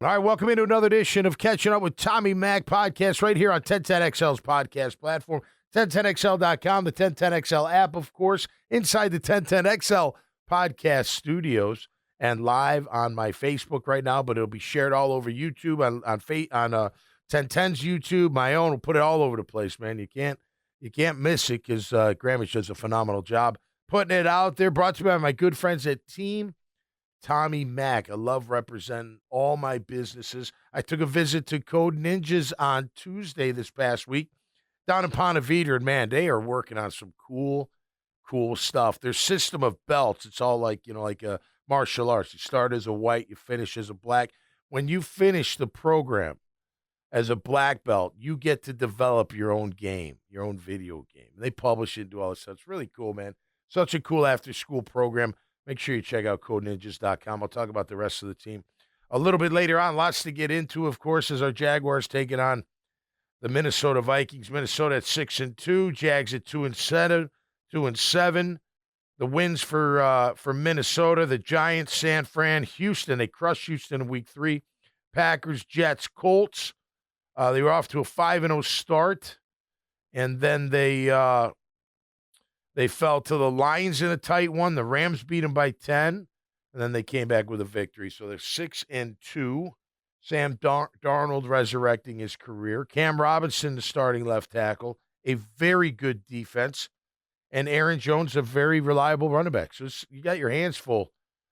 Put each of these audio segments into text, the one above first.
All right, welcome into another edition of Catching Up with Tommy Mac podcast right here on 1010XL's podcast platform, 1010XL.com, the 1010XL app, of course, inside the 1010XL podcast studios and live on my Facebook right now, but it'll be shared all over YouTube, on 1010's YouTube, my own. We'll put it all over the place, man. You can't miss it because Grammage does a phenomenal job putting it out there. Brought to you by my good friends at Team Tommy Mac. I love representing all my businesses. I took a visit to Code Ninjas on Tuesday this past week down in Ponte Vedra, and man, they are working on some cool stuff. Their system of belts, it's all like a martial arts. You start as a white, you finish as a black. When you finish the program as a black belt, you get to develop your own game, your own video game. And they publish it and do all this stuff. It's really cool, man. Such a cool after-school program. Make sure you check out CodeNinjas.com. I'll talk about the rest of the team a little bit later on. Lots to get into, of course, as our Jaguars taking on the Minnesota Vikings. Minnesota at 6-2, Jags at 2-7. The wins for Minnesota, the Giants, San Fran, Houston. They crushed Houston in week 3. Packers, Jets, Colts. They were off to a 5-0 start, and then they fell to the Lions in a tight one. The Rams beat them by 10, and then they came back with a victory. So they're 6-2. Sam Darnold resurrecting his career. Cam Robinson, the starting left tackle, a very good defense, and Aaron Jones, a very reliable running back. So you got your hands full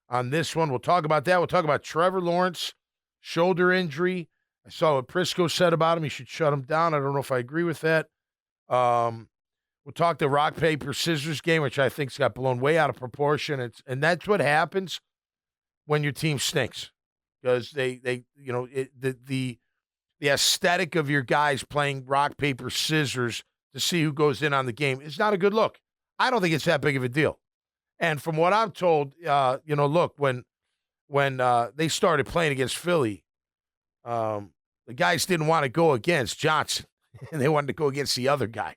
on this one. We'll talk about that. We'll talk about Trevor Lawrence, shoulder injury. I saw what Prisco said about him. He should shut him down. I don't know if I agree with that. We'll talk the rock, paper, scissors game, which I think's got blown way out of proportion. And that's what happens when your team stinks, because the aesthetic of your guys playing rock, paper, scissors to see who goes in on the game is not a good look. I don't think it's that big of a deal. And from what I'm told, look, when they started playing against Philly, the guys didn't want to go against Johnson, and they wanted to go against the other guy.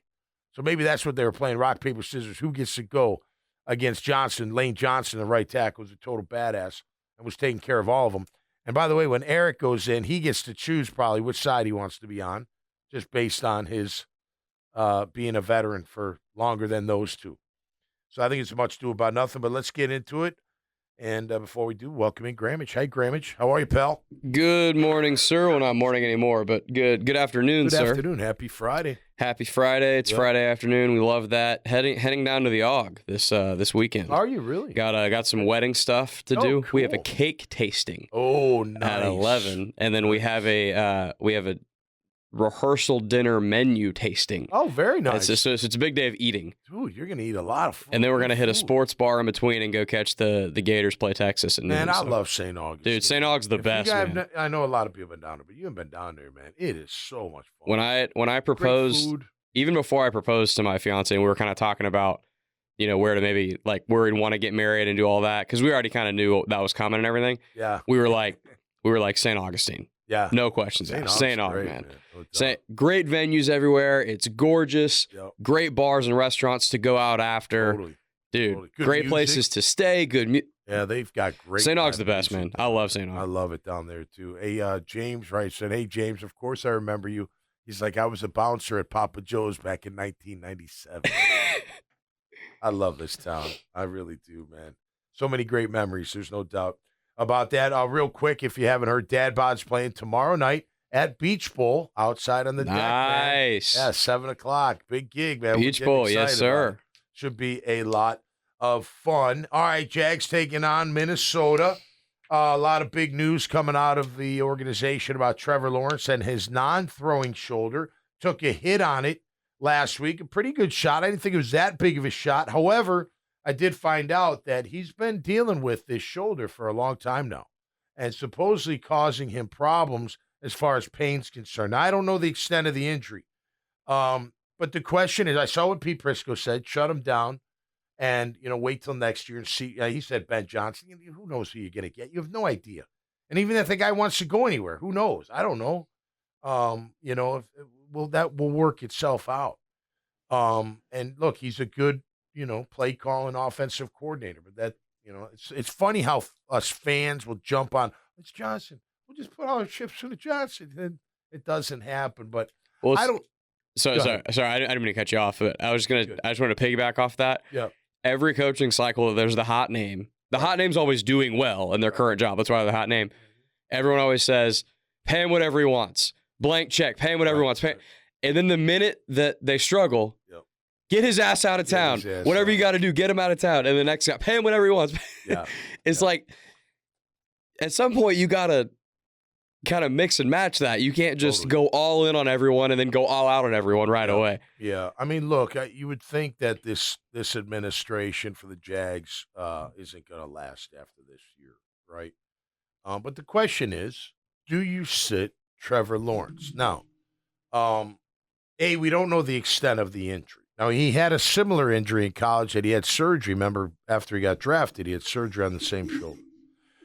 So maybe that's what they were playing, rock, paper, scissors. Who gets to go against Johnson? Lane Johnson, the right tackle, was a total badass and was taking care of all of them. And by the way, when Eric goes in, he gets to choose probably which side he wants to be on, just based on his being a veteran for longer than those two. So I think it's much ado about nothing, but let's get into it. And before we do, welcome in Grammage. Hi, Grammage. How are you, pal? Good morning, sir. Well, not morning anymore, but good afternoon, sir. Good afternoon. Happy Friday. Happy Friday. It's Friday afternoon. We love that. Heading down to the AUG this weekend. Are you really? Got some wedding stuff to do. Cool. We have a cake tasting. Oh, nice. At 11, and then we have a rehearsal dinner menu tasting. Oh, very nice. It's a big day of eating. Dude, you're going to eat a lot of food. And then we're going to hit a sports bar in between and go catch the Gators play Texas at noon. Man, I love St. Augustine. Dude, St. Aug's the best, man. I know a lot of people have been down there, but you haven't been down there, man. It is so much fun. When I proposed, even before I proposed to my fiance, we were kind of talking about, where to maybe, like, where we'd want to get married and do all that, because we already kind of knew that was coming and everything. Yeah. We were like St. Augustine. Yeah. No questions asked. St. Aug, man. Great venues everywhere. It's gorgeous. Yep. Great bars and restaurants to go out after. Totally. Dude, Totally. great places to stay. Yeah, they've got great. St. Aug's the best, man. I love St. Aug. I love it down there, too. Hey, James said, hey, James, of course I remember you. He's like, I was a bouncer at Papa Joe's back in 1997. I love this town. I really do, man. So many great memories. There's no doubt about that. Real quick, if you haven't heard, Dad Bod's playing tomorrow night at Beach Bowl outside on the deck. Nice. Yeah, 7 o'clock. Big gig, man. Beach Bowl, yes, sir. Should be a lot of fun. All right, Jags taking on Minnesota. A lot of big news coming out of the organization about Trevor Lawrence and his non-throwing shoulder. Took a hit on it last week. A pretty good shot. I didn't think it was that big of a shot. However, I did find out that he's been dealing with this shoulder for a long time now and supposedly causing him problems as far as pain's concerned. Now, I don't know the extent of the injury. But the question is, I saw what Pete Prisco said, shut him down and, wait till next year and see. He said Ben Johnson. Who knows who you're going to get? You have no idea. And even if the guy wants to go anywhere, who knows? I don't know. That will work itself out. And look, he's a good, play calling offensive coordinator. But that, it's funny how us fans will jump on, it's Johnson. we'll just put all our chips in the Johnson. And it doesn't happen. But Well, I don't. Sorry, I didn't mean to cut you off, but I just want to piggyback off that. Yeah. Every coaching cycle, there's the hot name. The hot name's always doing well in their current job. That's why they're the hot name. Everyone always says, pay him whatever he wants. Blank check, pay him whatever he wants. And then the minute that they struggle, get his ass out of town. Whatever you got to do, get him out of town. And the next guy, pay him whatever he wants. Yeah. It's like, at some point, you got to kind of mix and match that. You can't just go all in on everyone and then go all out on everyone right away. Yeah. I mean, look, you would think that this administration for the Jags isn't going to last after this year, right? But the question is, do you sit Trevor Lawrence? Now, we don't know the extent of the injury. Now, he had a similar injury in college that he had surgery. Remember, after he got drafted, he had surgery on the same shoulder.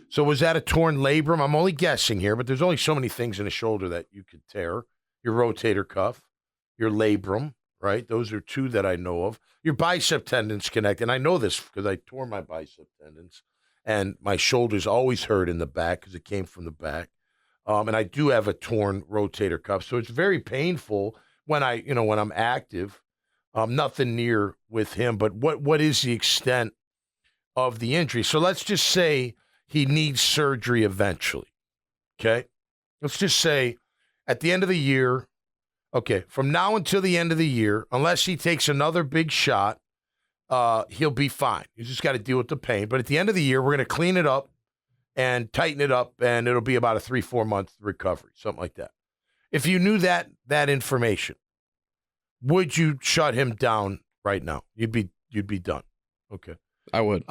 So was that a torn labrum? I'm only guessing here, but there's only so many things in a shoulder that you could tear. Your rotator cuff, your labrum, right? Those are two that I know of. Your bicep tendons connect, and I know this because I tore my bicep tendons, and my shoulders always hurt in the back because it came from the back. And I do have a torn rotator cuff, so it's very painful when I'm active. Nothing near with him, but what is the extent of the injury? So let's just say he needs surgery eventually, okay? Let's just say at the end of the year, okay, from now until the end of the year, unless he takes another big shot, he'll be fine. You just got to deal with the pain. But at the end of the year, we're going to clean it up and tighten it up, and it'll be about a 3-4 month recovery, something like that. If you knew that information, would you shut him down right now? You'd be done. Okay. I would.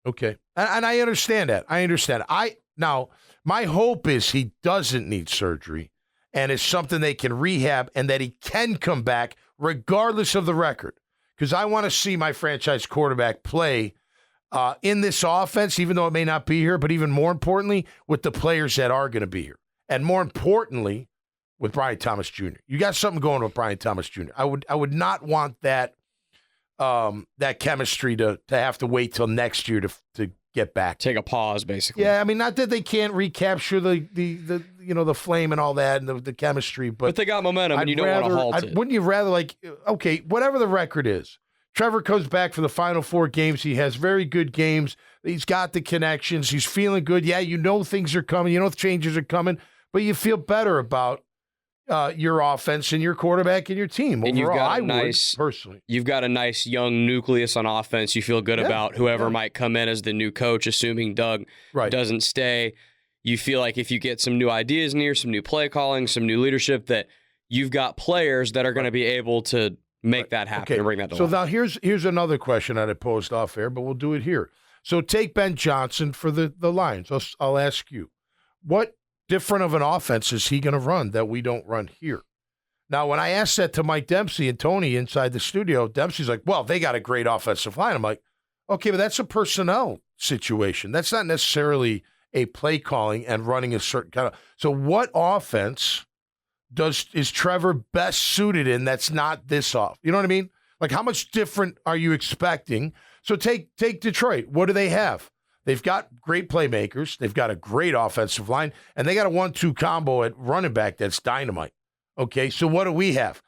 Okay. And I understand that. Now, my hope is he doesn't need surgery and it's something they can rehab and that he can come back regardless of the record. Because I want to see my franchise quarterback play in this offense, even though it may not be here, but even more importantly, with the players that are going to be here. And more importantly, with Brian Thomas Jr. You got something going with Brian Thomas Jr. I would not want that chemistry to have to wait till next year to get back. Take a pause, basically. Yeah, I mean, not that they can't recapture the flame and all that and the chemistry, but they got momentum and you don't want to halt it. Wouldn't you rather okay, whatever the record is, Trevor comes back for the final 4 games. He has very good games. He's got the connections. He's feeling good. Yeah, things are coming. Changes are coming, but you feel better about your offense and your quarterback and your team. And overall, personally. You've got a nice young nucleus on offense. You feel good about whoever might come in as the new coach, assuming Doug doesn't stay. You feel like if you get some new ideas in here, some new play calling, some new leadership, that you've got players that are going to be able to make that happen and bring that to life. So now here's another question I'd posed off air, but we'll do it here. So take Ben Johnson for the Lions. I'll ask you, what different of an offense is he going to run that we don't run here? Now, when I asked that to Mike Dempsey and Tony inside the studio, Dempsey's like, well, they got a great offensive line. I'm like, okay, but that's a personnel situation. That's not necessarily a play calling and running a certain kind of. So what offense is Trevor best suited in that's not this off? You know what I mean? Like, how much different are you expecting? So take Detroit. What do they have? They've got great playmakers. They've got a great offensive line, and they got a 1-2 combo at running back that's dynamite. Okay, so what do we have?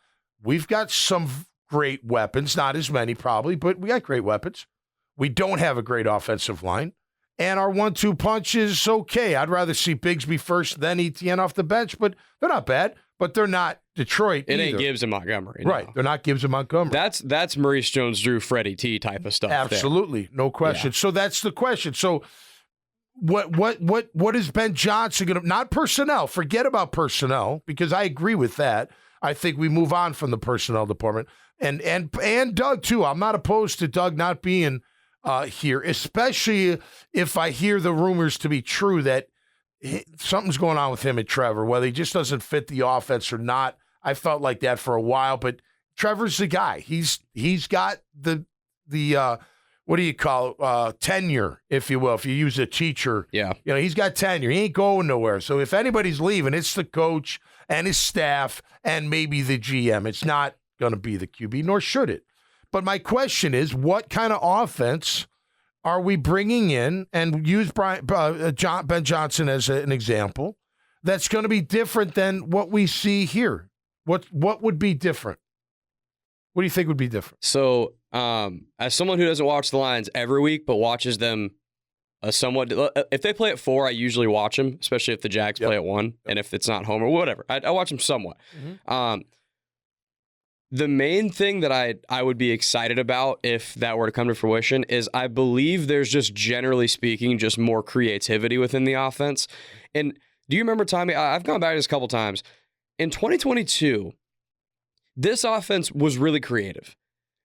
We've got some great weapons, not as many probably, but we got great weapons. We don't have a great offensive line, and our 1-2 punch is okay. I'd rather see Bigsby first, then Etienne off the bench, but they're not bad, but they're not Detroit either. It ain't Gibbs and Montgomery. Right, no. They're not Gibbs and Montgomery. That's Maurice Jones-Drew, Freddie T type of stuff. Absolutely, there. No question. Yeah. So that's the question. So what is Ben Johnson going to, not personnel, forget about personnel, because I agree with that. I think we move on from the personnel department. And Doug, too. I'm not opposed to Doug not being here, especially if I hear the rumors to be true that something's going on with him and Trevor, whether he just doesn't fit the offense or not. I felt like that for a while, but Trevor's the guy. He's got the what do you call it? Tenure, if you will, if you use a teacher. Yeah. He's got tenure. He ain't going nowhere. So if anybody's leaving, it's the coach and his staff and maybe the GM. It's not going to be the QB, nor should it. But my question is, what kind of offense are we bringing in, and use Ben Johnson as an example, that's going to be different than what we see here? What would be different? What do you think would be different? So, as someone who doesn't watch the Lions every week, but watches them somewhat, if they play at 4, I usually watch them, especially if the Jags play at 1, and if it's not home or whatever, I watch them somewhat. Mm-hmm. The main thing that I would be excited about if that were to come to fruition is I believe there's just, generally speaking, just more creativity within the offense. And do you remember, Tommy, I've gone back to this a couple times. In 2022, this offense was really creative.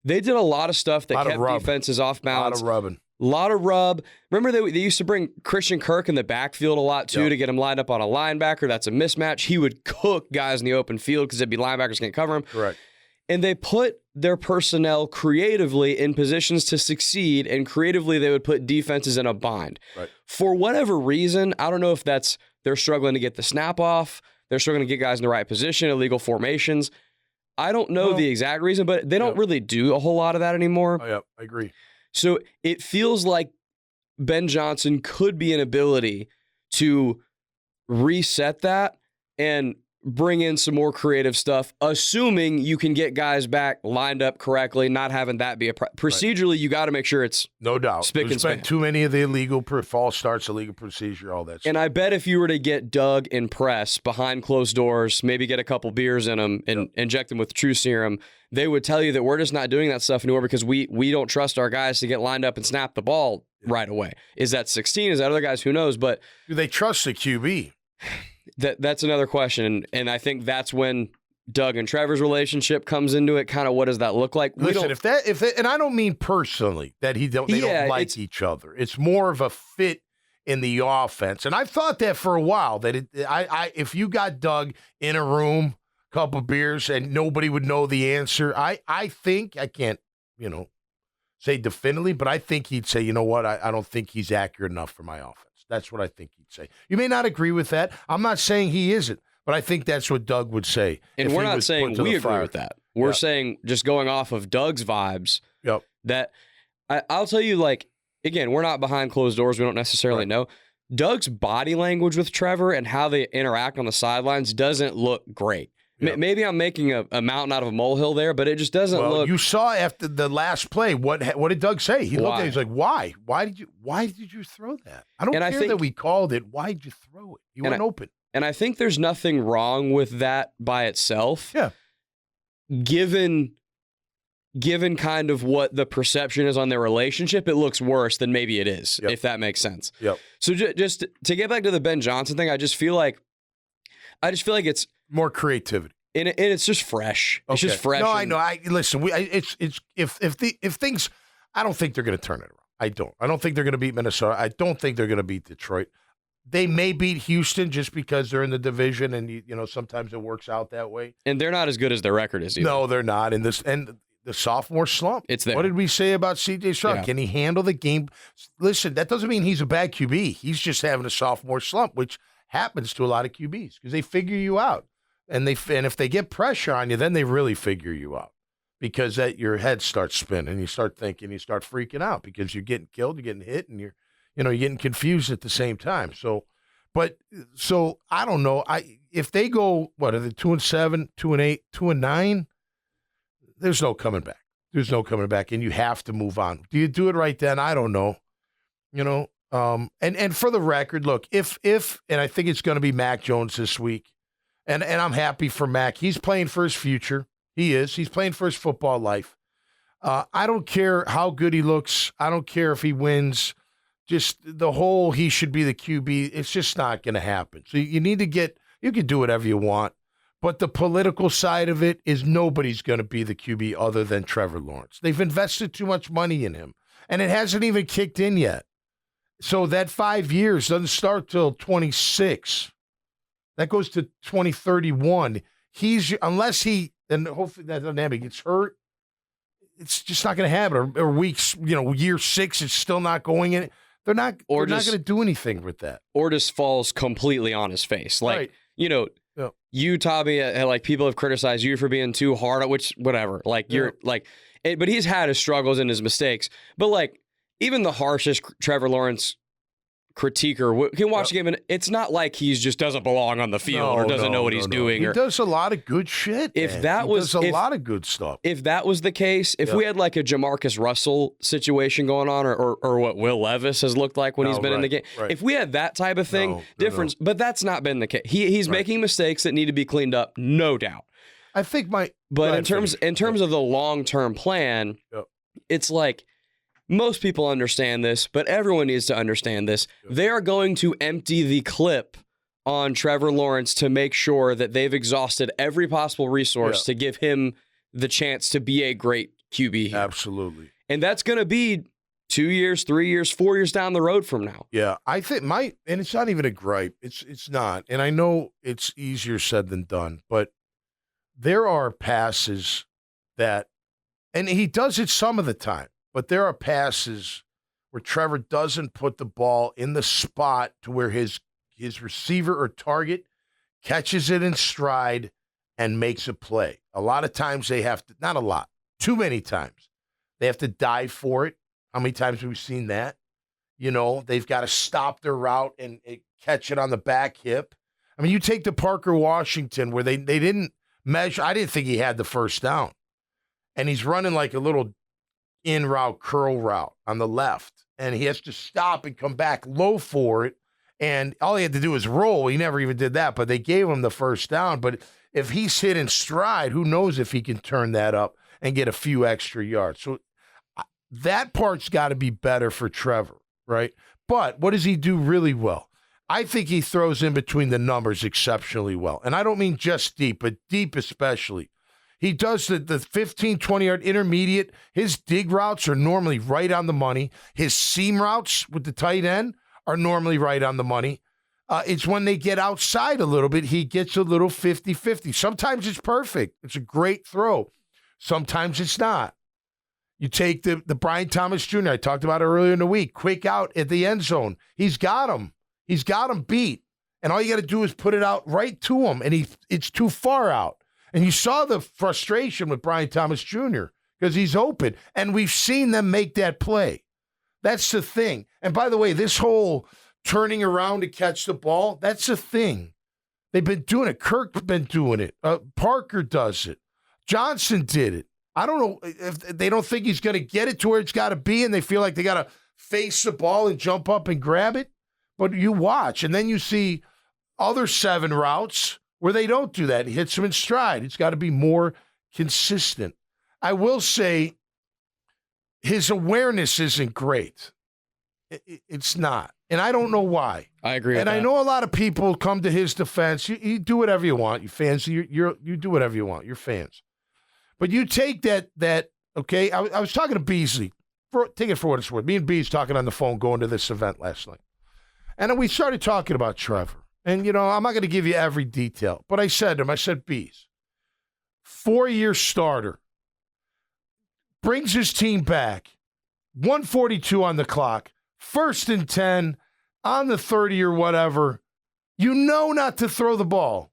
They did a lot of stuff that kept defenses off balance. A lot of rubbing. A lot of rub. Remember they used to bring Christian Kirk in the backfield a lot too to get him lined up on a linebacker. That's a mismatch. He would cook guys in the open field because there'd be linebackers can't cover him. Correct. And they put their personnel creatively in positions to succeed, and creatively they would put defenses in a bind. Right. For whatever reason, I don't know if that's they're struggling to get the snap off, they're struggling to get guys in the right position, illegal formations. I don't know the exact reason, but they don't really do a whole lot of that anymore. Oh, yeah, I agree. So it feels like Ben Johnson could be an ability to reset that and bring in some more creative stuff, assuming you can get guys back lined up correctly, not having that be a procedurally. You got to make sure it's no doubt. Spick and span. Too many of the illegal false starts, illegal procedure, all that stuff. And I bet if you were to get Doug and Press behind closed doors, maybe get a couple beers in them and inject them with True Serum, they would tell you that we're just not doing that stuff anymore because we don't trust our guys to get lined up and snap the ball right away. Is that 16? Is that other guys? Who knows? But do they trust the QB? That's another question, and I think that's when Doug and Trevor's relationship comes into it. Kind of, what does that look like? Listen, if and I don't mean personally that they don't like each other. It's more of a fit in the offense, and I've thought that for a while. That if you got Doug in a room, couple beers, and nobody would know the answer, I think I can't say definitively, but I think he'd say, you know what, I don't think he's accurate enough for my offense. That's what I think he'd say. You may not agree with that. I'm not saying he isn't, but I think that's what Doug would say. And we're not saying we agree with that. We're saying, just going off of Doug's vibes, that I'll tell you, like, again, we're not behind closed doors. We don't necessarily know. Doug's body language with Trevor and how they interact on the sidelines doesn't look great. Maybe I'm making a mountain out of a molehill there, but it just doesn't look. You saw after the last play, what did Doug say? He looked at it, he's like, why? Why did you throw that? I don't care that we called it. Why did you throw it? You weren't open. And I think there's nothing wrong with that by itself. Yeah. Given kind of what the perception is on their relationship, it looks worse than maybe it is, if that makes sense. Yep. So just to get back to the Ben Johnson thing, I just feel like it's more creativity, and it's just fresh. Okay. It's just fresh. No, I know. Listen. If things, I don't think they're going to turn it around. I don't think they're going to beat Minnesota. I don't think they're going to beat Detroit. They may beat Houston just because they're in the division, and sometimes it works out that way. And they're not as good as their record is either. No, they're not. And the sophomore slump. It's there. What did we say about C.J. Stroud? Yeah. Can he handle the game? Listen, that doesn't mean he's a bad QB. He's just having a sophomore slump, which happens to a lot of QBs because they figure you out. And if they get pressure on you, then they really figure you out because your head starts spinning. You start thinking, you start freaking out because you're getting killed, you're getting hit, and you're getting confused at the same time. So I don't know. If they go, what are they, 2-7, 2-8, 2-9? There's no coming back. There's no coming back, and you have to move on. Do you do it right then? I don't know. And for the record, look, if and I think it's going to be Mac Jones this week. And I'm happy for Mac. He's playing for his future. He is. He's playing for his football life. I don't care how good he looks. I don't care if he wins. Just the whole he should be the QB, it's just not going to happen. So you need to you can do whatever you want. But the political side of it is nobody's going to be the QB other than Trevor Lawrence. They've invested too much money in him. And it hasn't even kicked in yet. So that 5 years doesn't start till 26. That goes to 2031. Unless he, and hopefully that doesn't happen, he gets hurt, it's just not going to happen. Or weeks, year 6, it's still not going in. They're not going to do anything with that. Or just falls completely on his face. Like, right. You, Tommy, like people have criticized you for being too hard, which, whatever. Like, but he's had his struggles and his mistakes. But like, even the harshest Trevor Lawrence critiquer can watch the game, and it's not like he just doesn't belong on the field or doesn't know what he's doing. He does a lot of good shit. He does a lot of good stuff. If that was the case, if we had like a Jamarcus Russell situation going on, or what Will Levis has looked like when he's been in the game, if we had that type of thing, difference. But that's not been the case. He's making mistakes that need to be cleaned up, no doubt. I think in terms of the long-term plan, it's like, most people understand this, but everyone needs to understand this. They are going to empty the clip on Trevor Lawrence to make sure that they've exhausted every possible resource to give him the chance to be a great QB here. Absolutely. And that's going to be 2 years, 3 years, 4 years down the road from now. Yeah, I think and it's not even a gripe. It's not. And I know it's easier said than done, but there are passes that, and he does it some of the time, but there are passes where Trevor doesn't put the ball in the spot to where his receiver or target catches it in stride and makes a play. A lot of times they have to, not a lot, too many times, they have to dive for it. How many times have we seen that? You know, they've got to stop their route and catch it on the back hip. I mean, you take the Parker Washington where they didn't measure. I didn't think he had the first down. And he's running like a little in route, curl route on the left. And he has to stop and come back low for it. And all he had to do was roll. He never even did that, but they gave him the first down. But if he's hit in stride, who knows if he can turn that up and get a few extra yards. So that part's got to be better for Trevor, right? But what does he do really well? I think he throws in between the numbers exceptionally well. And I don't mean just deep, but deep especially. He does the 15, 20-yard intermediate. His dig routes are normally right on the money. His seam routes with the tight end are normally right on the money. It's when they get outside a little bit, he gets a little 50-50. Sometimes it's perfect. It's a great throw. Sometimes it's not. You take the Brian Thomas Jr., I talked about it earlier in the week, quick out at the end zone. He's got him. He's got him beat. And all you got to do is put it out right to him, and it's too far out. And you saw the frustration with Brian Thomas Jr. because he's open. And we've seen them make that play. That's the thing. And by the way, this whole turning around to catch the ball, that's the thing. They've been doing it. Kirk's been doing it. Parker does it. Johnson did it. I don't know if they don't think he's going to get it to where it's got to be, and they feel like they got to face the ball and jump up and grab it. But you watch, and then you see other 7 routes where they don't do that. He hits them in stride. It's got to be more consistent. I will say his awareness isn't great. It's not. And I don't know why. I agree with that. And I know a lot of people come to his defense. You do whatever you want. You fans, you do whatever you want. You're fans. But you take that okay, I was talking to Beasley. Take it for what it's worth. Me and Bees talking on the phone going to this event last night. And then we started talking about Trevor. And, you know, I'm not going to give you every detail. But I said to him, Bees, 4-year starter, brings his team back, 142 on the clock, 1st and 10, on the 30 or whatever. You know not to throw the ball.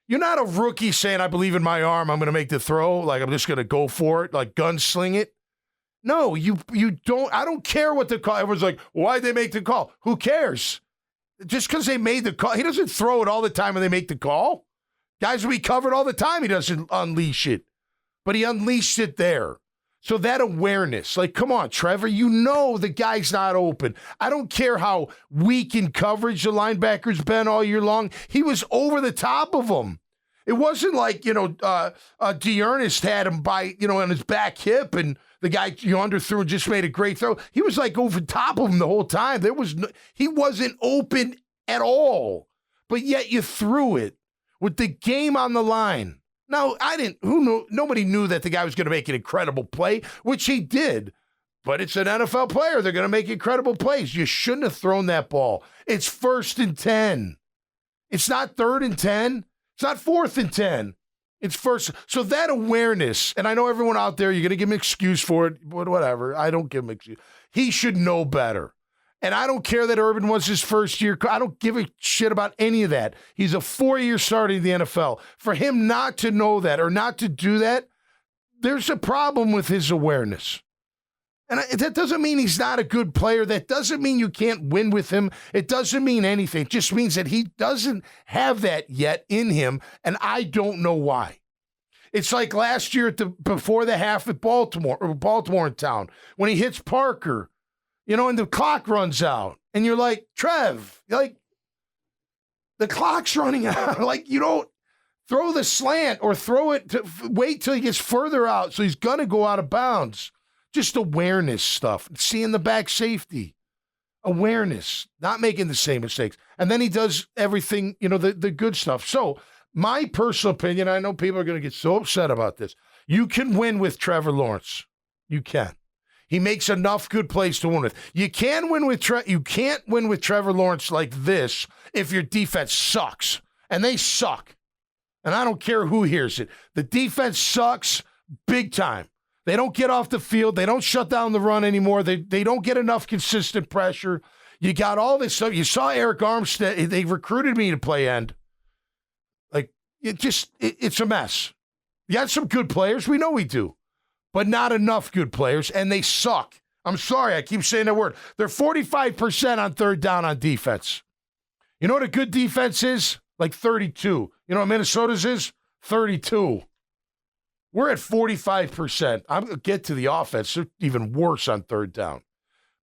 You're not a rookie saying, I believe in my arm, I'm going to make the throw, like I'm just going to go for it, like gunsling it. No, you don't. I don't care what the call. Everyone's like, why'd they make the call? Who cares? Just because they made the call. He doesn't throw it all the time when they make the call. Guys will be covered all the time. He doesn't unleash it. But he unleashed it there. So that awareness, like, come on, Trevor, you know the guy's not open. I don't care how weak in coverage the linebackers been all year long. He was over the top of them. It wasn't like, Dearness had him by, on his back hip and the guy, underthrew and just made a great throw. He was like over top of him the whole time. He wasn't open at all. But yet you threw it with the game on the line. Now, who knew? Nobody knew that the guy was going to make an incredible play, which he did. But it's an NFL player. They're going to make incredible plays. You shouldn't have thrown that ball. It's 1st and 10. It's not 3rd and 10. It's not 4th and 10. It's first. So that awareness, and I know everyone out there, you're going to give him an excuse for it, but whatever. I don't give him an excuse. He should know better. And I don't care that Urban was his first year. I don't give a shit about any of that. He's a 4-year starter in the NFL. For him not to know that or not to do that, there's a problem with his awareness. And that doesn't mean he's not a good player. That doesn't mean you can't win with him. It doesn't mean anything. It just means that he doesn't have that yet in him, and I don't know why. It's like last year before the half at Baltimore in town, when he hits Parker, and the clock runs out. And you're like, Trev, the clock's running out. You don't throw the slant or throw it wait till he gets further out, so he's going to go out of bounds. Just awareness stuff. Seeing the back safety. Awareness. Not making the same mistakes. And then he does everything, the good stuff. So my personal opinion, I know people are going to get so upset about this. You can win with Trevor Lawrence. You can. He makes enough good plays to win with. You can't win with Trevor Lawrence like this if your defense sucks. And they suck. And I don't care who hears it. The defense sucks big time. They don't get off the field. They don't shut down the run anymore. They don't get enough consistent pressure. You got all this stuff. You saw Eric Armstead. They recruited me to play end. It's a mess. You got some good players. We know we do. But not enough good players, and they suck. I'm sorry, I keep saying that word. They're 45% on third down on defense. You know what a good defense is? Like 32. You know what Minnesota's is? 32. We're at 45%. I'm going to get to the offense. They're even worse on third down.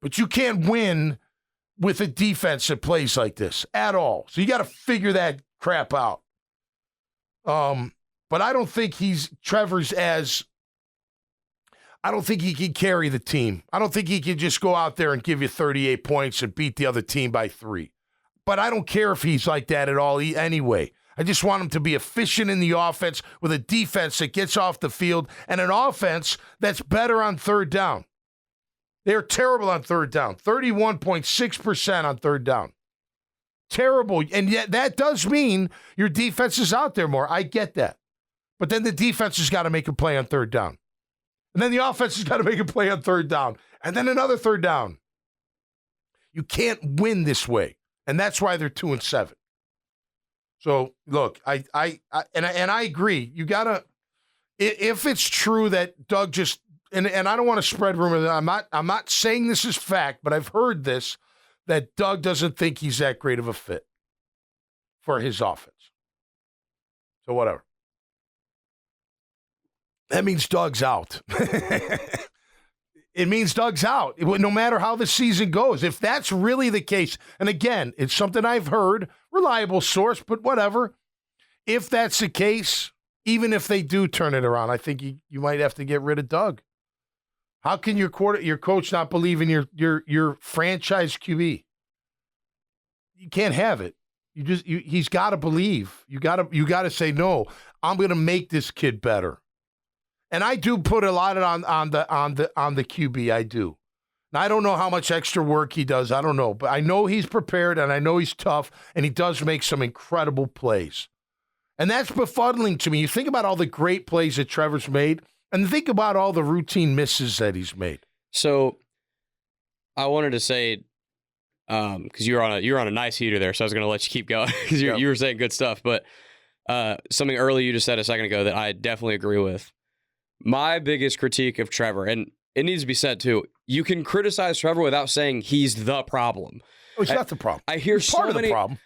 But you can't win with a defense that plays like this at all. So you got to figure that crap out. But I don't think I don't think he can carry the team. I don't think he can just go out there and give you 38 points and beat the other team by 3. But I don't care if he's like that at all anyway. I just want him to be efficient in the offense with a defense that gets off the field and an offense that's better on third down. They're terrible on third down. 31.6% on third down. Terrible. And yet that does mean your defense is out there more. I get that. But then the defense has got to make a play on third down. And then the offense has got to make a play on third down. And then another third down. You can't win this way. And that's why they're 2-7. So, look, I agree. You got to, if it's true that Doug just, and I don't want to spread rumors. I'm not saying this is fact, but I've heard this, that Doug doesn't think he's that great of a fit for his offense. So, whatever. That means Doug's out. It means Doug's out, no matter how the season goes. If that's really the case, and again, it's something I've heard, reliable source, but whatever. If that's the case, even if they do turn it around, I think you might have to get rid of Doug. How can your coach not believe in your franchise QB? You can't have it. He's got to believe. You got to say, no, I'm going to make this kid better. And I do put a lot on the QB. I do. Now, I don't know how much extra work he does. I don't know, but I know he's prepared and I know he's tough and he does make some incredible plays. And that's befuddling to me. You think about all the great plays that Trevor's made and think about all the routine misses that he's made. So I wanted to say, because you're on a nice heater there, so I was going to let you keep going because you were saying good stuff. But something early you just said a second ago that I definitely agree with. My biggest critique of Trevor, and it needs to be said too, you can criticize Trevor without saying he's the problem. Oh, he's not the problem. I hear he's part of the problem.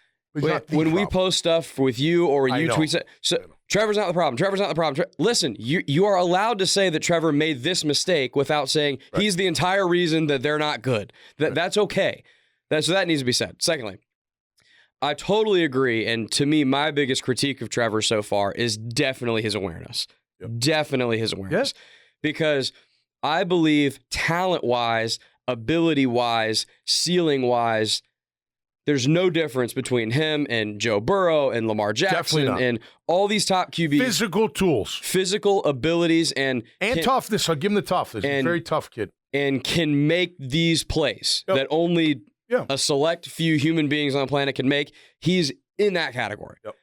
When we post stuff with you or you tweet it, so Trevor's not the problem. Trevor's not the problem. Listen, you are allowed to say that Trevor made this mistake without saying he's the entire reason that they're not good. That's okay. So that needs to be said. Secondly, I totally agree. And to me, my biggest critique of Trevor so far is definitely his awareness. Yep. Definitely his awareness. Yes. Because I believe talent-wise, ability-wise, ceiling-wise, there's no difference between him and Joe Burrow and Lamar Jackson and all these top QBs. Physical tools. Physical abilities and toughness. I'll give him the toughness. He's a very tough kid. And can make these plays that only a select few human beings on the planet can make. He's in that category. Yep.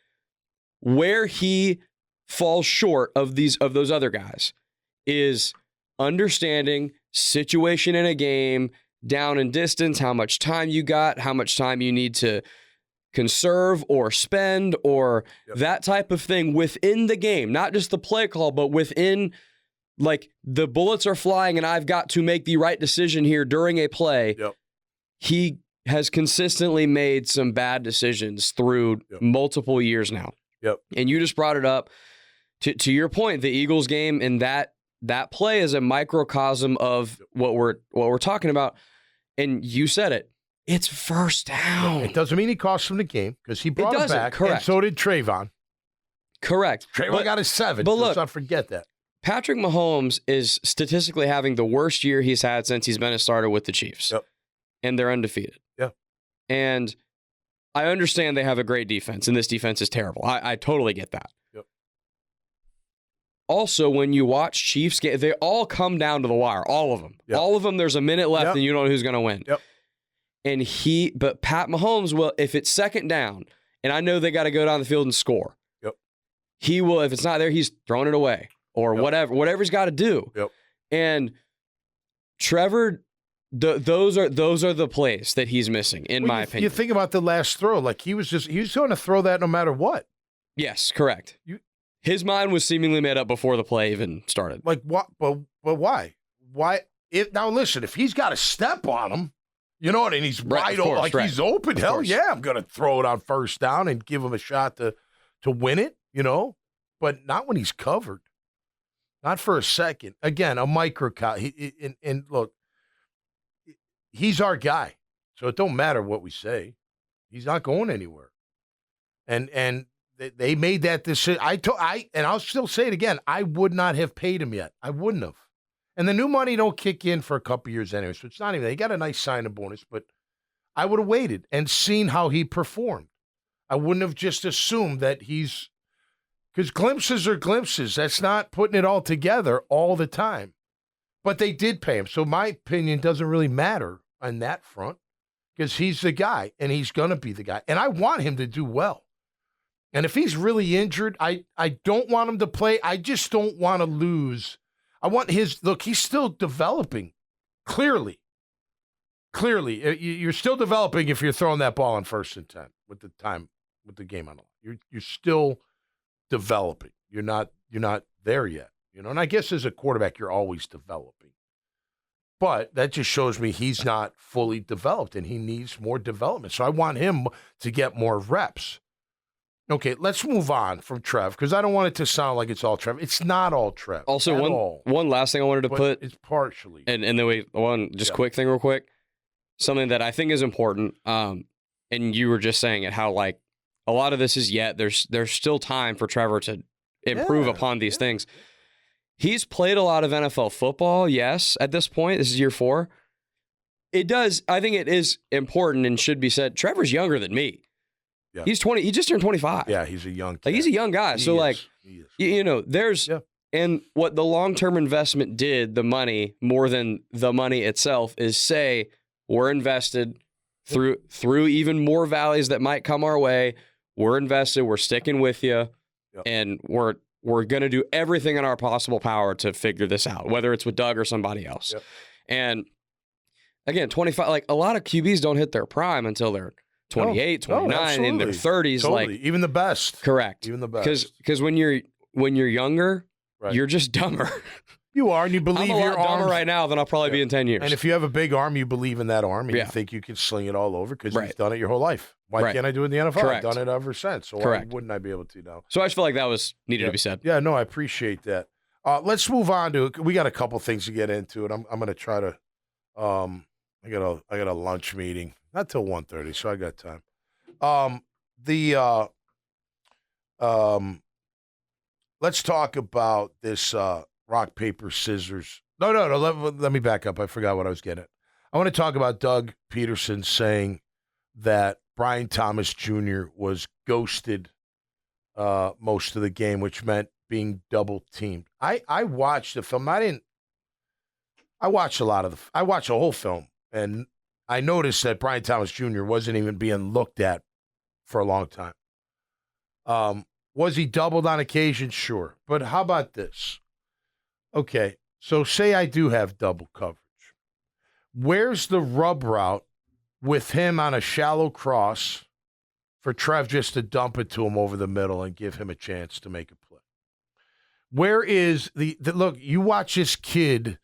Where he falls short of those other guys is understanding situation in a game, down and distance, how much time you got, how much time you need to conserve or spend or that type of thing within the game, not just the play call, but within like the bullets are flying and I've got to make the right decision here during a play, he has consistently made some bad decisions through multiple years now. And you just brought it up. To your point, the Eagles game and that play is a microcosm of what we're talking about. And you said it. It's first down. It doesn't mean he cost him the game because he brought it back. Correct. And so did Trayvon. Correct. Trayvon got his 7. But look, let's not forget that. Patrick Mahomes is statistically having the worst year he's had since he's been a starter with the Chiefs. And they're undefeated. And I understand they have a great defense, and this defense is terrible. I totally get that. Also, when you watch Chiefs games, they all come down to the wire. All of them. All of them, there's a minute left, and you don't know who's going to win. And but Pat Mahomes will, if it's second down, and I know they got to go down the field and score, he will, if it's not there, he's throwing it away or whatever he's got to do. And Trevor, those are the plays that he's missing, in my opinion. You think about the last throw, like he was going to throw that no matter what. Yes, correct. His mind was seemingly made up before the play even started. Like what? But why? Why? Now listen, if he's got a step on him, you know what? And he's wide open, like he's open. Hell yeah, I'm going to throw it on first down and give him a shot to win it. You know, but not when he's covered. Not for a second. Again, a microcosm. And look, he's our guy, so it don't matter what we say. He's not going anywhere. And they made that decision. And I'll still say it again. I would not have paid him yet. I wouldn't have. And the new money don't kick in for a couple years anyway, so it's not even. They got a nice signing bonus, but I would have waited and seen how he performed. I wouldn't have just assumed that he's. Because glimpses are glimpses. That's not putting it all together all the time. But they did pay him. So my opinion doesn't really matter on that front because he's the guy and he's going to be the guy. And I want him to do well. And if he's really injured, I don't want him to play. I just don't want to lose. I want look, he's still developing. Clearly. You're still developing if you're throwing that ball on 1st and 10 with the game on the line. You're still developing. You're not there yet, you know. And I guess as a quarterback, you're always developing. But that just shows me he's not fully developed, and he needs more development. So I want him to get more reps. Okay, let's move on from Trev because I don't want it to sound like it's all Trev. It's not all Trev. Also, one last thing I wanted to put. It's partially. And then quick thing real quick. Something that I think is important. And you were just saying it, how like a lot of this is there's still time for Trevor to improve upon these things. He's played a lot of NFL football, yes, at this point. This is year 4. I think it is important and should be said, Trevor's younger than me. Yeah. He's 20. He just turned 25. Yeah, he's a young kid. Like, he's a young guy. You know, there's and what the long-term investment did, the money, more than the money itself, is say we're invested through even more valleys that might come our way. We're invested. We're sticking with you, and we're going to do everything in our possible power to figure this out, whether it's with Doug or somebody else. And again, 25. Like, a lot of QBs don't hit their prime until they're 28, 29, in their 30s. Totally. Like, even the best. Correct. Even the best. Because when you're younger, you're just dumber. You are, and you believe I'm a your lot dumber arm right now than I'll probably be in 10 years. And if you have a big arm, you believe in that arm, and you think you can sling it all over because you've done it your whole life. Why can't I do it in the NFL? Correct. I've done it ever since. So why wouldn't I be able to now? So I just feel like that was needed to be said. Yeah, no, I appreciate that. Let's move on to. We got a couple things to get into, and I'm going to try to. I got a lunch meeting, not till 1:30, so I got time. Let's talk about this rock, paper, scissors. No. Let me back up. I forgot what I was getting at. I want to talk about Doug Peterson saying that Brian Thomas Jr. was ghosted most of the game, which meant being double teamed. I watched the film. I watched I watched the whole film, and I noticed that Brian Thomas Jr. wasn't even being looked at for a long time. Was he doubled on occasion? Sure. But how about this? Okay, so say I do have double coverage. Where's the rub route with him on a shallow cross for Trev just to dump it to him over the middle and give him a chance to make a play? Where is the look? You watch this kid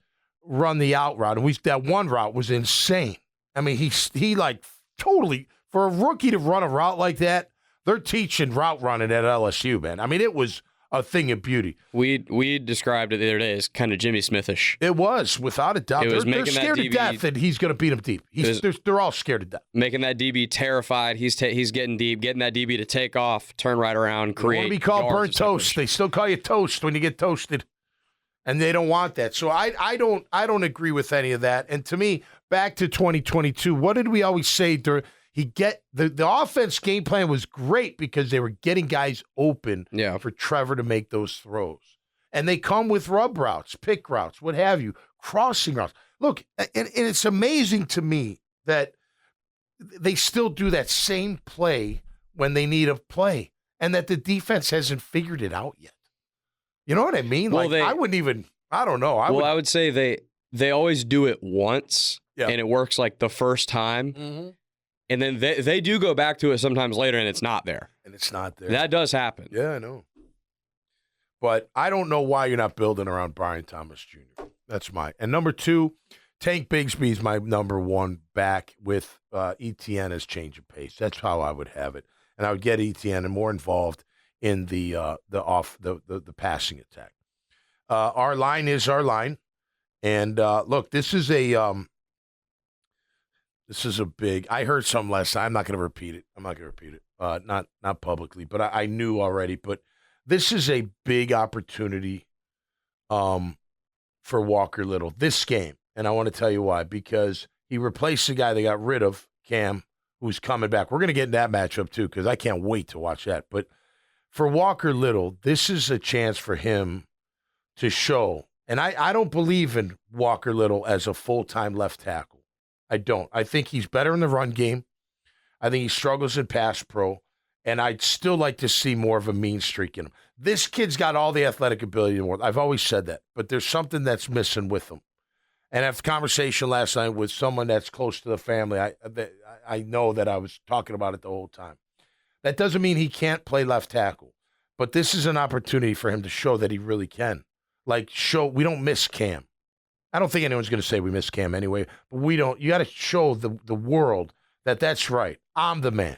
run the out route, and that one route was insane. I mean, he like totally, for a rookie to run a route like that, they're teaching route running at LSU, man. I mean, it was a thing of beauty. We described it the other day as kind of Jimmy Smithish. It was, without a doubt. They're scared to death that he's going to beat him deep. They're all scared to death. Making that DB terrified. He's getting deep, getting that DB to take off, turn right around, create. You want to be called burnt toast. They still call you toast when you get toasted, and they don't want that. So I don't agree with any of that. And to me, back to 2022, what did we always say? The offense game plan was great because they were getting guys open for Trevor to make those throws. And they come with rub routes, pick routes, what have you, crossing routes. Look, and it's amazing to me that they still do that same play when they need a play and that the defense hasn't figured it out yet. You know what I mean? Well, I wouldn't even, I don't know. I would say they always do it once and it works like the first time. Mm-hmm. And then they do go back to it sometimes later, and it's not there. And it's not there. That does happen. Yeah, I know. But I don't know why you're not building around Brian Thomas Jr. That's and number 2, Tank Bigsby's my number 1 back with ETN as change of pace. That's how I would have it. And I would get ETN and more involved in the passing attack. Our line is our line. And look, this is a big. I heard some last time. I'm not going to repeat it. Not publicly, but I knew already. But this is a big opportunity for Walker Little this game, and I want to tell you why. Because he replaced the guy they got rid of, Cam, who's coming back. We're going to get in that matchup too, because I can't wait to watch that. But for Walker Little, this is a chance for him to show. And I don't believe in Walker Little as a full-time left tackle. I don't. I think he's better in the run game. I think he struggles in pass pro, and I'd still like to see more of a mean streak in him. This kid's got all the athletic ability in the world. I've always said that, but there's something that's missing with him. And I had a conversation last night with someone that's close to the family. I know that I was talking about it the whole time. That doesn't mean he can't play left tackle, but this is an opportunity for him to show that he really can. We don't miss Cam. I don't think anyone's going to say we miss Cam anyway, but we don't. You got to show the world that that's right. I'm the man.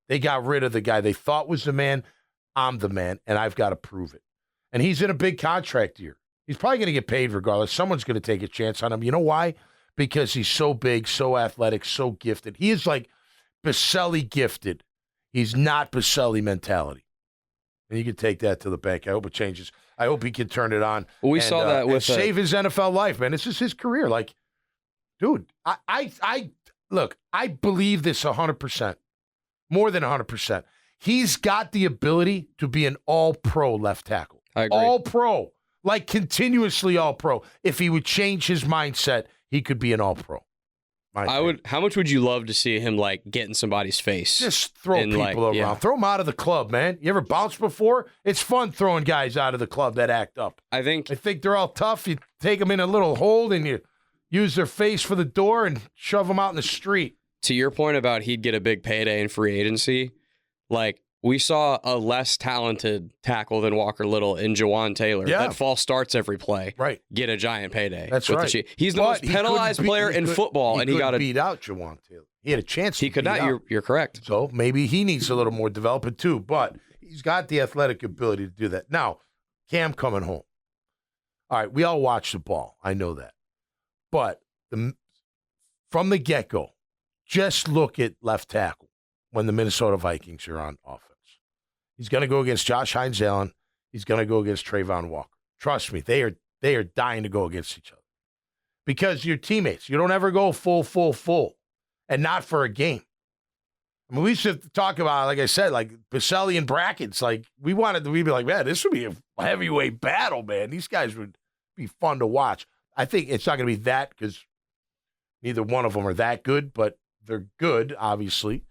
They got rid of the guy they thought was the man. I'm the man, and I've got to prove it. And he's in a big contract year. He's probably going to get paid regardless. Someone's going to take a chance on him. You know why? Because he's so big, so athletic, so gifted. He is like Baselli gifted. He's not Baselli mentality. And you can take that to the bank. I hope it changes. I hope he can turn it on. Well, we saw that with save his NFL life, man. This is his career. Like, dude, I look. I believe this 100%, more than 100%. He's got the ability to be an All-Pro left tackle. I agree. All-Pro, like continuously All-Pro. If he would change his mindset, he could be an All-Pro. How much would you love to see him like get in somebody's face? Just throw people around. Yeah. Throw them out of the club, man. You ever bounced before? It's fun throwing guys out of the club that act up. I think they're all tough. You take them in a little hold and you use their face for the door and shove them out in the street. To your point about he'd get a big payday in free agency, like we saw a less talented tackle than Walker Little in Jawan Taylor. Yeah. That false starts every play. Right. Get a giant payday. That's right. He's the most penalized player in football, and he got beat out Jawan Taylor. He had a chance. He could not. You're correct. So maybe he needs a little more development too, but he's got the athletic ability to do that. Now, Cam coming home. All right, we all watch the ball. I know that, but from the get-go, just look at left tackle when the Minnesota Vikings are on offense. He's going to go against Josh Hines-Allen. He's going to go against Trayvon Walker. Trust me, they are dying to go against each other because you're teammates. You don't ever go full, and not for a game. I mean, we used to talk about, like I said, like Baselli and brackets. Like we'd be like, man, this would be a heavyweight battle, man. These guys would be fun to watch. I think it's not going to be that because neither one of them are that good, but they're good, obviously.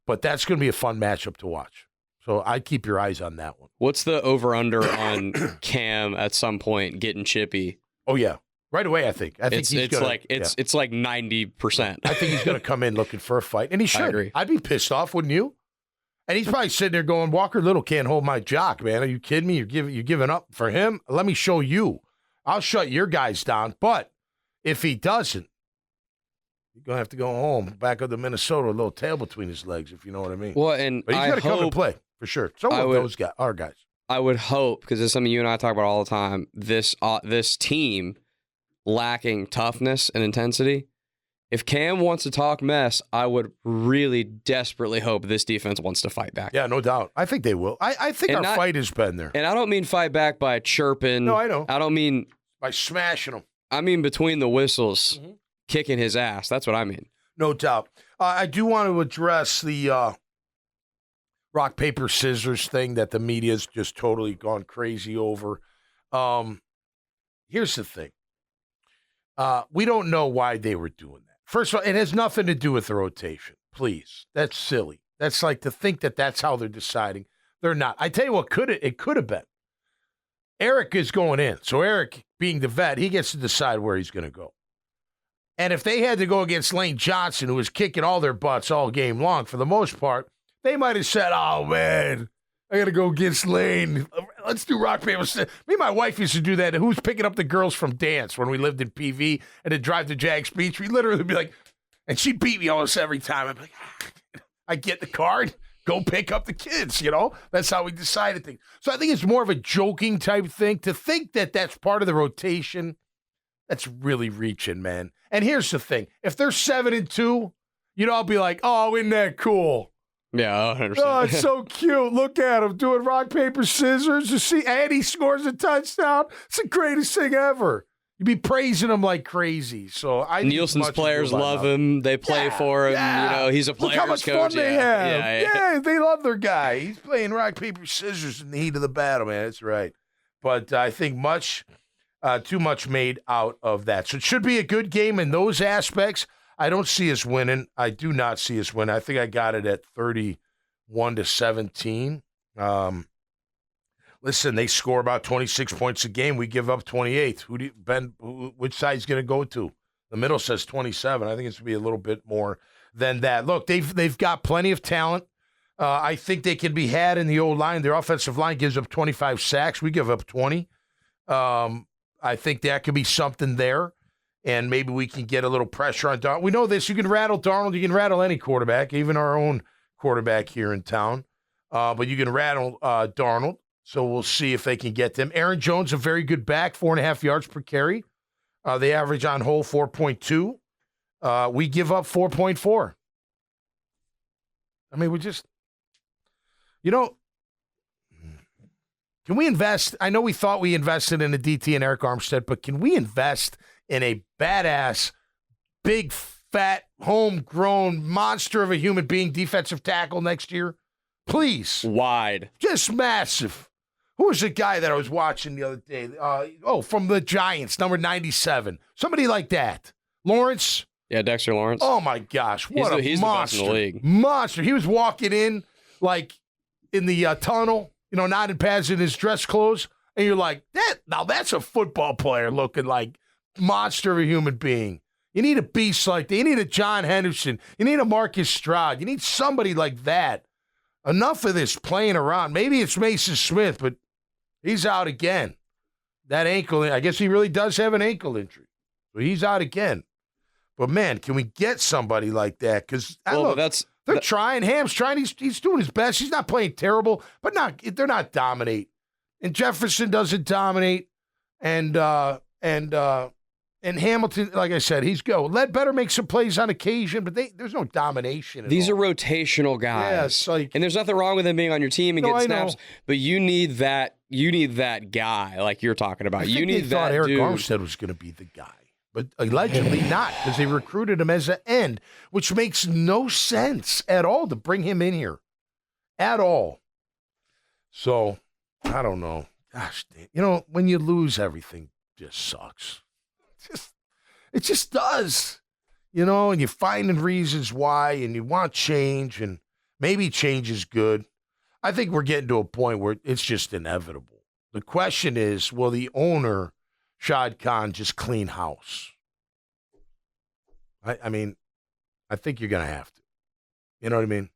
But that's going to be a fun matchup to watch. So I'd keep your eyes on that one. What's the over-under on Cam at some point getting chippy? Oh, yeah. Right away, I think. It's like 90%. I think he's going to come in looking for a fight, and he should. I agree. I'd be pissed off, wouldn't you? And he's probably sitting there going, Walker Little can't hold my jock, man. Are you kidding me? You're giving up for him? Let me show you. I'll shut your guys down. But if he doesn't, you're going to have to go home, back up to Minnesota, a little tail between his legs, if you know what I mean. Well, and but he's got to come and play, for sure. So will those guys, our guys. I would hope, because it's something you and I talk about all the time, this team lacking toughness and intensity. If Cam wants to talk mess, I would really desperately hope this defense wants to fight back. Yeah, no doubt. I think they will. I think our fight has been there. And I don't mean fight back by chirping. No, I know. I don't mean by smashing them. I mean between the whistles, kicking his ass. That's what I mean. No doubt. I do want to address the rock, paper, scissors thing that the media's just totally gone crazy over. Here's the thing. We don't know why they were doing that. First of all, it has nothing to do with the rotation. Please. That's silly. That's like to think that that's how they're deciding. They're not. I tell you what, it could have been. Eric is going in. So Eric, being the vet, he gets to decide where he's going to go. And if they had to go against Lane Johnson, who was kicking all their butts all game long, for the most part, they might have said, oh, man, I got to go against Lane. Let's do rock, paper, scissors. Me and my wife used to do that. Who's picking up the girls from dance when we lived in PV and then drive to Jags Beach? We literally would be like, and she beat me almost every time. I'd be like, I get the card, go pick up the kids, you know? That's how we decided things. So I think it's more of a joking type thing. To think that that's part of the rotation, that's really reaching, man. And here's the thing. If they're 7-2, you know, I'll be like, oh, isn't that cool? Yeah, 100%. Oh, it's so cute. Look at him doing rock, paper, scissors. You see, and he scores a touchdown. It's the greatest thing ever. You'd be praising him like crazy. So Nielsen's players love him. They play for him. Yeah. You know, he's a player's Look how much coach. fun they have. Yeah, they love their guy. He's playing rock, paper, scissors in the heat of the battle, man. That's right. But I think too much made out of that. So it should be a good game in those aspects. I don't see us winning. I do not see us winning. I think I got it at 31-17. Listen, they score about 26 points a game. We give up 28. Which side's going to go to? The middle says 27. I think it's going to be a little bit more than that. Look, they've got plenty of talent. I think they can be had in the old line. Their offensive line gives up 25 sacks. We give up 20. I think that could be something there. And maybe we can get a little pressure on Darnold. We know this. You can rattle Darnold. You can rattle any quarterback, even our own quarterback here in town. But you can rattle Darnold. So we'll see if they can get them. Aaron Jones, a very good back, 4.5 yards per carry. They average on whole 4.2. We give up 4.4. I mean, we just, you know, can we invest? I know we thought we invested in a DT and Eric Armstead, but can we invest in a badass, big, fat, homegrown monster of a human being defensive tackle next year? Please. Wide. Just massive. Who was the guy that I was watching the other day? From the Giants, number 97. Somebody like that. Lawrence? Yeah, Dexter Lawrence. Oh, my gosh. What he's monster. The best in the league. Monster. He was walking in, like, in the tunnel, you know, nodding pads in his dress clothes, and you're like, that's a football player looking like monster of a human being. You need a beast like that. You need a John Henderson. You need a Marcus Stroud. You need somebody like that. Enough of this playing around. Maybe it's Mason Smith, but he's out again. That ankle, I guess he really does have an ankle injury. So he's out again. But, man, can we get somebody like that? Because they're trying. Ham's trying. He's doing his best. He's not playing terrible, but they're not dominate. And Jefferson doesn't dominate. And Hamilton, like I said, he's go. Ledbetter makes some plays on occasion, but there's no domination. These are rotational guys. Yeah, and there's nothing wrong with him being on your team and getting snaps, but you need that guy like you're talking about. They thought Eric dude. Armstead was going to be the guy, but allegedly not, because they recruited him as an end, which makes no sense at all to bring him in here. At all. So, I don't know. Gosh, you know, when you lose, everything just sucks. It just does, you know, and you're finding reasons why, and you want change, and maybe change is good. I think we're getting to a point where it's just inevitable. The question is, will the owner, Shad Khan, just clean house? I mean, I think you're going to have to. You know what I mean?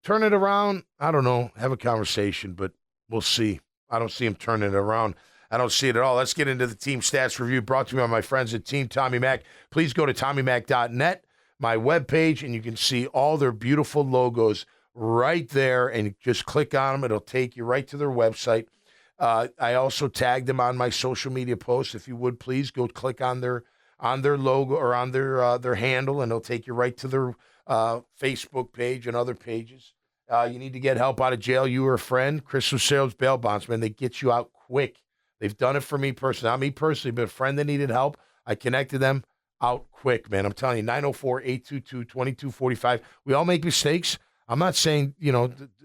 Turn it around. I don't know. Have a conversation, but we'll see. I don't see him turning it around. I don't see it at all. Let's get into the team stats review brought to me by my friends at Team Tommy Mac. Please go to TommyMac.net, my webpage, and you can see all their beautiful logos right there, and just click on them. It'll take you right to their website. I also tagged them on my social media posts. If you would, please go click on their logo or on their handle, and it'll take you right to their Facebook page and other pages. You need to get help out of jail. You or a friend, Crystal Sales Bail Bondsman. They get you out quick. They've done it for me personally. Not me personally, but a friend that needed help. I connected them out quick, man. I'm telling you, 904-822-2245. We all make mistakes. I'm not saying,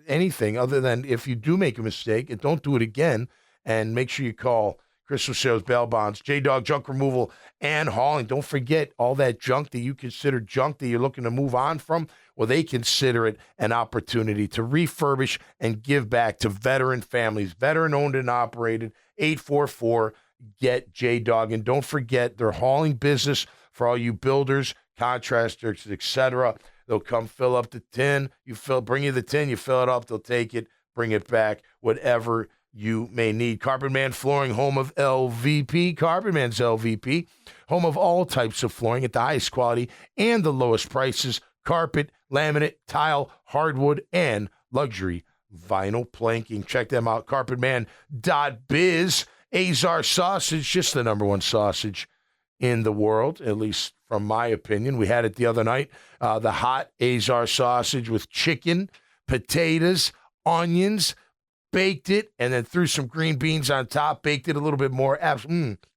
anything other than if you do make a mistake, and don't do it again, and make sure you call Crystal Sales Bail Bonds, J-Dog Junk Removal, and Hauling. Don't forget all that junk that you consider junk that you're looking to move on from. Well, they consider it an opportunity to refurbish and give back to veteran families, veteran-owned and operated, 844-GET-J-Dog. And don't forget their hauling business for all you builders, contractors, etc. They'll come fill up the tin. Bring you the tin, you fill it up, they'll take it, bring it back, whatever you may need. Carpet Man Flooring, home of LVP. Carpet Man's LVP, home of all types of flooring at the highest quality and the lowest prices. Carpet, laminate, tile, hardwood, and luxury vinyl planking. Check them out, carpetman.biz. Azar Sausage, just the number one sausage in the world, at least from my opinion. We had it the other night, the hot Azar sausage with chicken, potatoes, onions, baked it, and then threw some green beans on top, baked it a little bit more,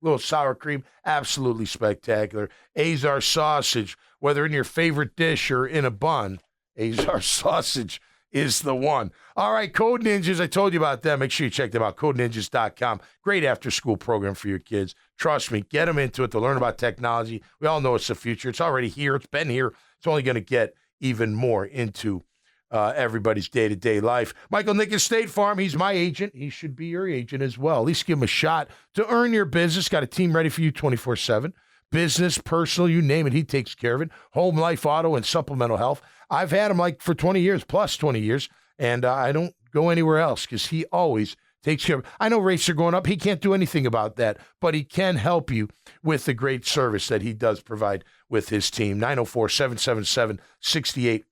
little sour cream, absolutely spectacular. Azar sausage, whether in your favorite dish or in a bun, Azar sausage is the one. All right, Code Ninjas, I told you about them. Make sure you check them out, codeninjas.com. Great after-school program for your kids. Trust me, get them into it to learn about technology. We all know it's the future. It's already here. It's been here. It's only going to get even more into everybody's day-to-day life. Michael Nick at State Farm, he's my agent. He should be your agent as well. At least give him a shot to earn your business. Got a team ready for you 24/7. Business, personal, you name it, he takes care of it. Home, life, auto, and supplemental health. I've had him for 20 years, plus 20 years, and I don't go anywhere else because he always takes care of it. I know rates are going up. He can't do anything about that, but he can help you with the great service that he does provide with his team. 904-777-6888.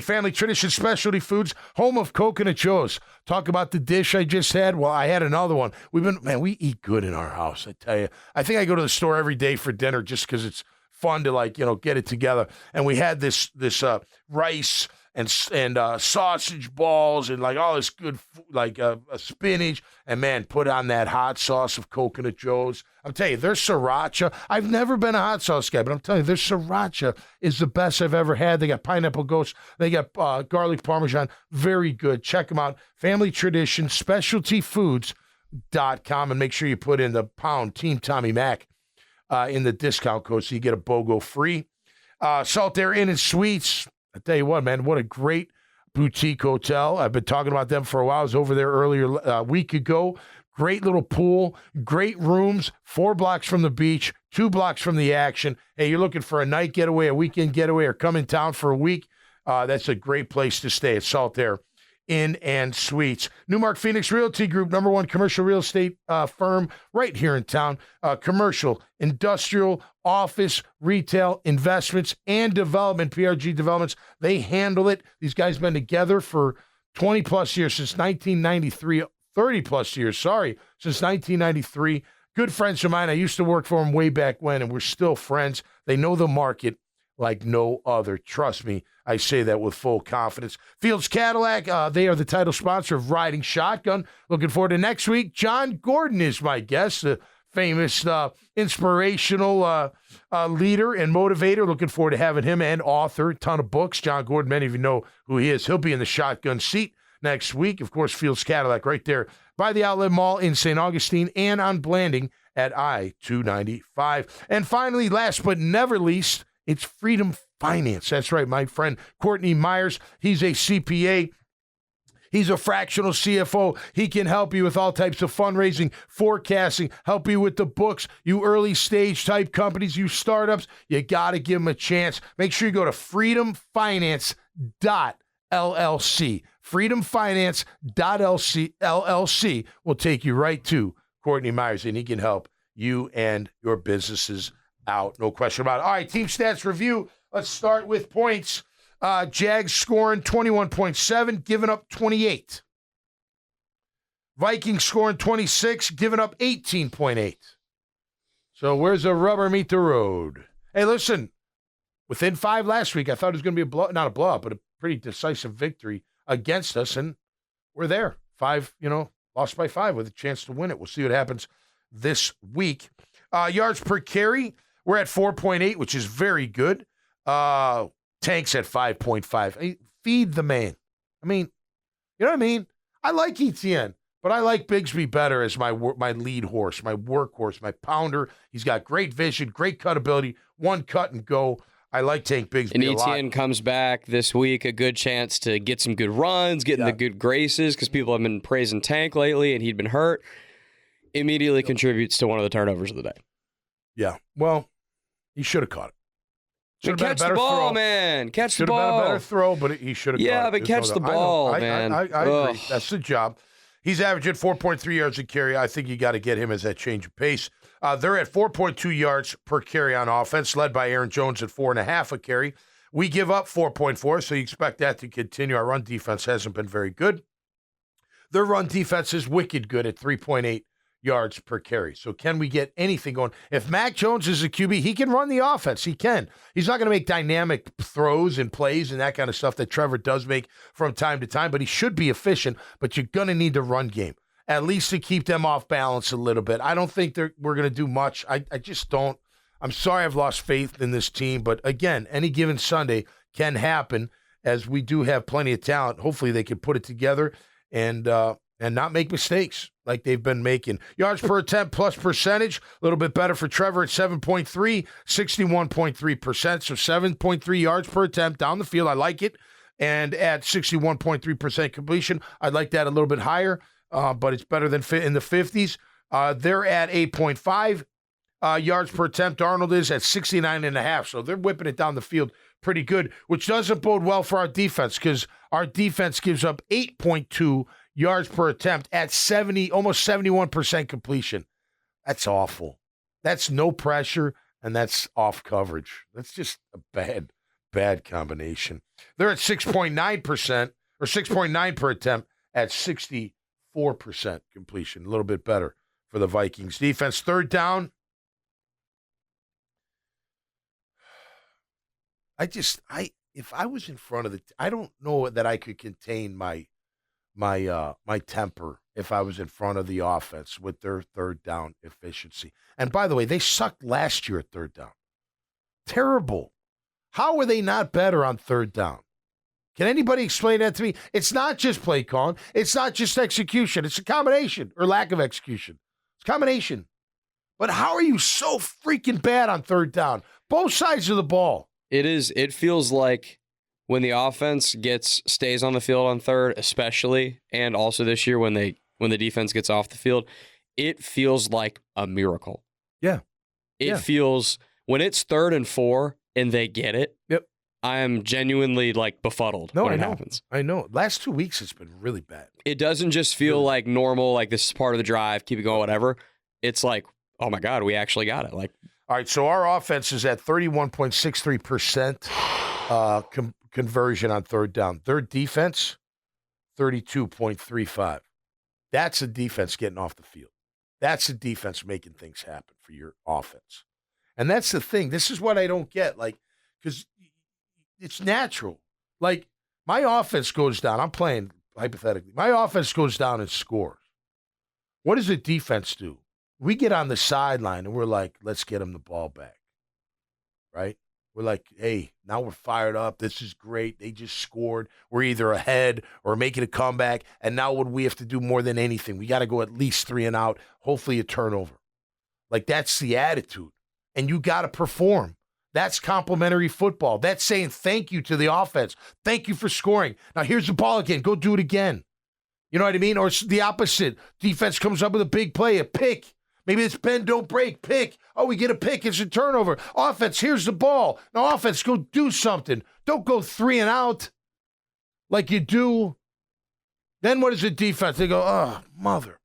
Family Tradition Specialty Foods, home of Coconut Joe's. Talk about the dish I just had. Well, I had another one. We eat good in our house, I tell you. I think I go to the store every day for dinner just because it's fun to get it together. And we had this rice and sausage balls and all this good spinach, and man, put on that hot sauce of Coconut Joe's. I'm telling you, their sriracha. I've never been a hot sauce guy, but I'm telling you, their sriracha is the best I've ever had. They got pineapple ghost. They got garlic parmesan. Very good. Check them out. Family Tradition Specialtyfoods.com, and make sure you put in the pound Team Tommy Mac in the discount code so you get a BOGO free. Salt Air Inn and Suites. I tell you what, man, what a great boutique hotel. I've been talking about them for a while. I was over there earlier a week ago. Great little pool, great rooms, 4 blocks from the beach, 2 blocks from the action. Hey, you're looking for a night getaway, a weekend getaway, or come in town for a week. That's a great place to stay at Salt Air Inn and Suites. Newmark Phoenix Realty Group, number one commercial real estate firm right here in town. Commercial, industrial, office, retail, investments, and development, PRG Developments. They handle it. These guys been together for 20-plus years, since 1993, 30-plus years, since 1993. Good friends of mine. I used to work for them way back when, and we're still friends. They know the market like no other. Trust me, I say that with full confidence. Fields Cadillac, they are the title sponsor of Riding Shotgun. Looking forward to next week. John Gordon is my guest, the famous inspirational leader and motivator. Looking forward to having him, and author, ton of books. John Gordon, many of you know who he is. He'll be in the shotgun seat next week. Of course, Fields Cadillac right there by the Outlet Mall in St. Augustine and on Blanding at I-295. And finally, last but never least, it's Freedom Finance. That's right, my friend Courtney Myers. He's a CPA. He's a fractional CFO. He can help you with all types of fundraising, forecasting, help you with the books. You early stage type companies, you startups, you got to give him a chance. Make sure you go to freedomfinance.com. LLC. freedomfinance.LLC will take you right to Courtney Myers, and he can help you and your businesses out. No question about it. All right, team stats review. Let's start with points. Jags scoring 21.7, giving up 28. Vikings scoring 26, giving up 18.8. So where's the rubber meet the road? Hey, listen, within 5 last week, I thought it was going to be not a blowout, but a pretty decisive victory against us, and we're there. 5, lost by 5 with a chance to win it. We'll see what happens this week. Yards per carry, we're at 4.8, which is very good. Tank's at 5.5. Feed the man. I mean, you know what I mean? I like ETN, but I like Bigsby better as my lead horse, my workhorse, my pounder. He's got great vision, great cut ability, one cut and go. I like Tank Bigsby and a lot. ETN comes back this week, a good chance to get some good runs, get in the good graces, because people have been praising Tank lately, and he'd been hurt. Immediately contributes to one of the turnovers of the day. Yeah, well, he should have caught it. Catch the ball, man. Catch the ball. Should have been a better throw, but he should have caught it. Yeah, but catch the ball, man. I agree. That's the job. He's averaging 4.3 yards a carry. I think you got to get him as that change of pace. They're at 4.2 yards per carry on offense, led by Aaron Jones at 4.5 a carry. We give up 4.4, so you expect that to continue. Our run defense hasn't been very good. Their run defense is wicked good at 3.8 yards per carry. So can we get anything going? If Mac Jones is a QB, he can run the offense. He can. He's not going to make dynamic throws and plays and that kind of stuff that Trevor does make from time to time, but he should be efficient. But you're going to need the run game, at least to keep them off balance a little bit. I don't think we're going to do much. I just don't. I'm sorry I've lost faith in this team, but again, any given Sunday can happen, as we do have plenty of talent. Hopefully they can put it together and not make mistakes like they've been making. Yards per attempt plus percentage, a little bit better for Trevor at 7.3, 61.3%. So 7.3 yards per attempt down the field. I like it. And at 61.3% completion, I'd like that a little bit higher, but it's better than in the 50s. They're at 8.5 yards per attempt. Darnold is at 69.5. So they're whipping it down the field pretty good, which doesn't bode well for our defense, because our defense gives up 8.2 yards per attempt at almost 71% completion. That's awful. That's no pressure, and that's off coverage. That's just a bad combination. They're at 6.9% or 6.9 per attempt at 64% completion. A little bit better for the Vikings defense. Third down. If I was in front of I don't know that I could contain my temper if I was in front of the offense with their third down efficiency. And by the way, they sucked last year at third down. Terrible. How were they not better on third down? Can anybody explain that to me? It's not just play calling. It's not just execution. It's a combination, or lack of execution. It's a combination. But how are you so freaking bad on third down? Both sides of the ball. It feels like when the offense stays on the field on third, especially, and also this year when the defense gets off the field, it feels like a miracle. Yeah. It feels, when it's 3rd and 4 and they get it. Yep. I am genuinely befuddled when it happens. I know. Last 2 weeks it's been really bad. It doesn't just feel like normal, like this is part of the drive, keep it going, whatever. It's like, oh my God, we actually got it. All right, so our offense is at 31.63% conversion on third down. Their defense, 32.35. That's a defense getting off the field. That's a defense making things happen for your offense. And that's the thing. This is what I don't get, because it's natural. My offense goes down. I'm playing hypothetically. My offense goes down and scores. What does the defense do? We get on the sideline and we're like, let's get them the ball back, right? We're like, hey, now we're fired up. This is great. They just scored. We're either ahead or making a comeback, and now what do we have to do more than anything? We got to go at least 3 and out, hopefully a turnover. That's the attitude, and you got to perform. That's complimentary football. That's saying thank you to the offense. Thank you for scoring. Now here's the ball again. Go do it again. You know what I mean? Or it's the opposite. Defense comes up with a big play, a pick. Maybe it's bend, don't break, pick. Oh, we get a pick. It's a turnover. Offense, here's the ball. Now, offense, go do something. Don't go 3 and out. like you do. Then what is the defense? They go, oh, mother.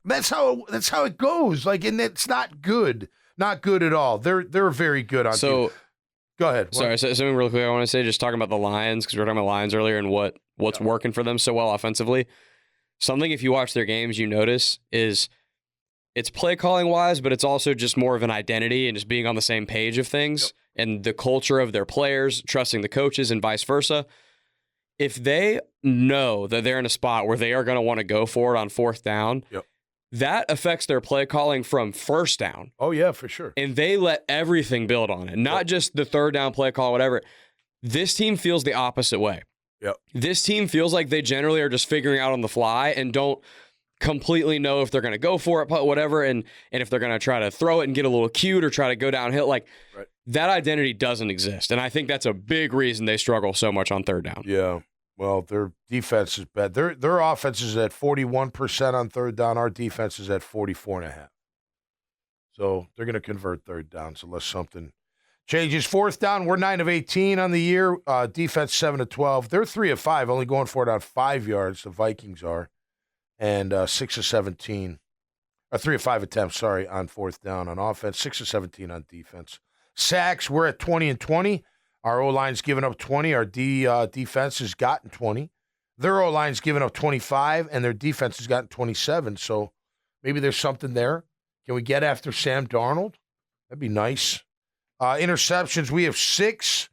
That's how it goes. Like, and it's not good. Not good at all. They're very good on defense. Go ahead. Sorry, something real quick I want to say, just talking about the Lions, because we were talking about Lions earlier and what's working for them so well offensively. Something, if you watch their games, you notice is it's play calling wise, but it's also just more of an identity and just being on the same page of things and the culture of their players, trusting the coaches and vice versa. If they know that they're in a spot where they are going to want to go for it on fourth down, that affects their play calling from first down. Oh, yeah, for sure. And they let everything build on it, not just the third down play call, whatever. This team feels the opposite way. This team feels like they generally are just figuring out on the fly and don't completely know if they're going to go for it, whatever, and if they're going to try to throw it and get a little cute or try to go downhill. Like, that identity doesn't exist. And I think that's a big reason they struggle so much on third down. Yeah. Well, their defense is bad. Their offense is at 41% on third down. Our defense is at 44.5%. So they're going to convert third downs unless something changes. Fourth down, we're 9 of 18 on the year. Defense 7 of 12. They're 3 of 5, only going for it on 5 yards. The Vikings are, and 6 of 17, or 3 of 5 attempts. Sorry, on fourth down on offense. 6 of 17 on defense. Sacks, we're at 20 and 20. Our O-line's given up 20. Our defense has gotten 20. Their O-line's given up 25, and their defense has gotten 27. So maybe there's something there. Can we get after Sam Darnold? That'd be nice. Interceptions, we have 6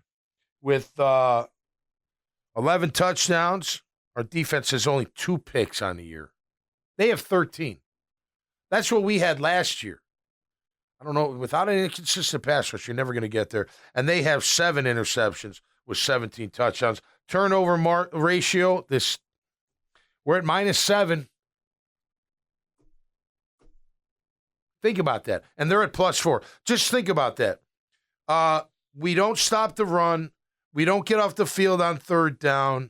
with 11 touchdowns. Our defense has only 2 picks on the year. They have 13. That's what we had last year. I don't know. Without an inconsistent pass rush, you're never going to get there. And they have 7 interceptions with 17 touchdowns. Turnover ratio, we're at -7. Think about that. And they're at +4. Just think about that. We don't stop the run. We don't get off the field on third down.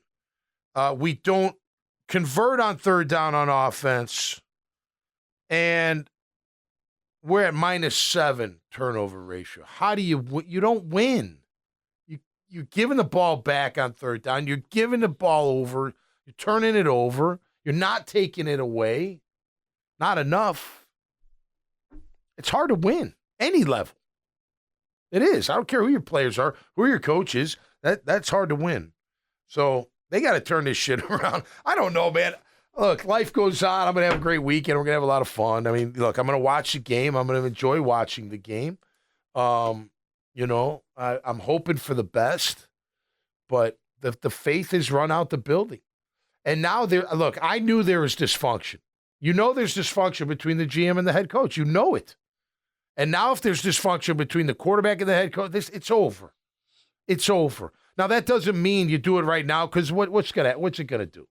We don't convert on third down on offense. And we're at -7 turnover ratio. How do you don't win? You're giving the ball back on third down. You're giving the ball over. You're turning it over. You're not taking it away. Not enough. It's hard to win any level. It is. I don't care who your players are, who your coaches. That's hard to win. So they got to turn this shit around. I don't know, man. Look, life goes on. I'm going to have a great weekend. We're going to have a lot of fun. I mean, look, I'm going to watch the game. I'm going to enjoy watching the game. I'm hoping for the best, but the faith has run out the building. And now look, I knew there was dysfunction. You know there's dysfunction between the GM and the head coach. You know it. And now if there's dysfunction between the quarterback and the head coach, it's over. It's over. Now, that doesn't mean you do it right now, because what's it going to do?